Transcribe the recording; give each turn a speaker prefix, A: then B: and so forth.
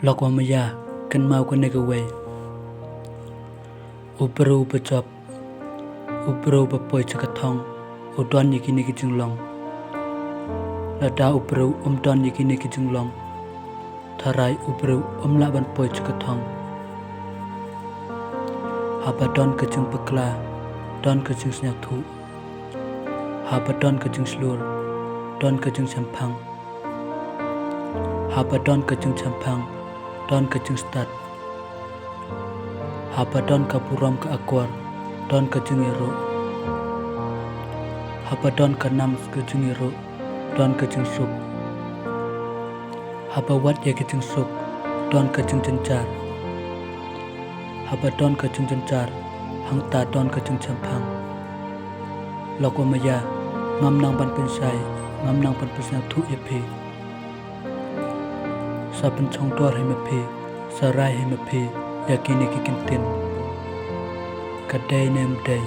A: Lokwamaya kan mau kan negaway Ubro bachop Ubro bapoy chakatong Udon yiki niki jinglong Lada ubro don yiki niki jinglong Tarai ubro laban poy chakatong Haba don kajing pakla Don kajing snyak thu Haba don kajing slur Don kajing champang Haba don kajing champang Don kajing stad Haba don kapuram ke akwar Don kajing ero Haba don kanam kajing ero Don kajing suk Haba wat ya kajing suk Don kajing jencar Haba don kajing jencar Hangta don kajing champang Lokwamaya Mamnang pan pensai Mamnang pan pensai thu epe Saben chong dor hai mepe Sarai hai mepe Yakini kikintin Kadai nem day